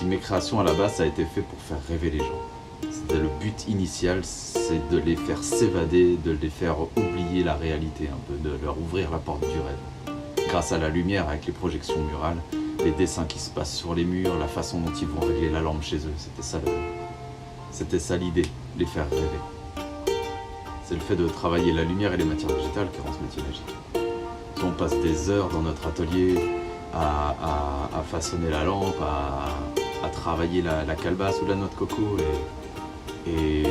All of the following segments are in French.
mes créations à la base, ça a été fait pour faire rêver les gens. C'était le but initial, c'est de les faire s'évader, de les faire oublier la réalité un peu, de leur ouvrir la porte du rêve. Grâce à la lumière, avec les projections murales, les dessins qui se passent sur les murs, la façon dont ils vont régler la lampe chez eux, c'était ça l'idée, les faire rêver. C'est le fait de travailler la lumière et les matières végétales qui rend ce métier magique. On passe des heures dans notre atelier à façonner la lampe, à travailler la calebasse ou la noix de coco et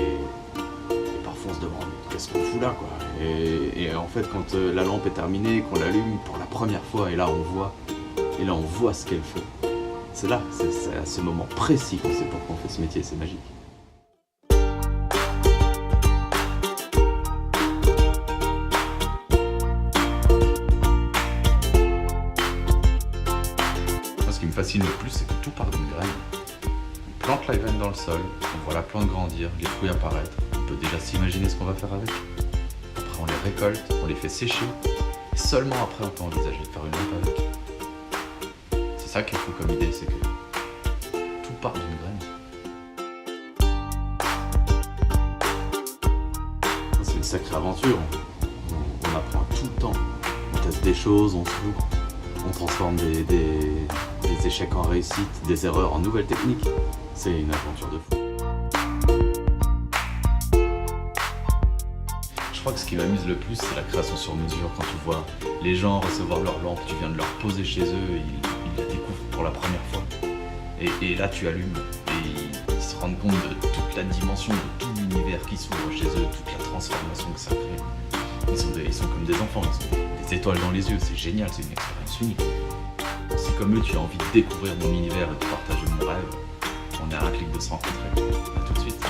parfois on se demande qu'est-ce qu'on fout là quoi. Et en fait quand la lampe est terminée, qu'on l'allume pour la première fois et là on voit ce qu'elle fait. C'est là, c'est à ce moment précis qu'on sait pourquoi on fait ce métier, c'est magique. Ce qui me fascine le plus, c'est que tout part d'une graine. On plante la graine dans le sol, on voit la plante grandir, les fruits apparaître, on peut déjà s'imaginer ce qu'on va faire avec. Après on les récolte, on les fait sécher, et seulement après on peut envisager de faire une lampe avec. C'est ça qu'il faut comme idée, c'est que tout part d'une graine. C'est une sacrée aventure, on apprend tout le temps, on teste des choses, on se loupe, on transforme des échecs en réussite, des erreurs en nouvelles techniques. C'est une aventure de fou. Je crois que ce qui m'amuse le plus, c'est la création sur mesure. Quand tu vois les gens recevoir leur lampe, tu viens de leur poser chez eux et ils la découvrent pour la première fois. Et là, tu allumes et ils se rendent compte de toute la dimension, de tout l'univers qui s'ouvre chez eux, toute la transformation que ça crée. Ils sont comme des enfants, ils ont des étoiles dans les yeux, c'est génial, c'est une expérience unique. Si comme eux tu as envie de découvrir mon univers et de partager mon rêve, on est à un clic de se rencontrer. À tout de suite.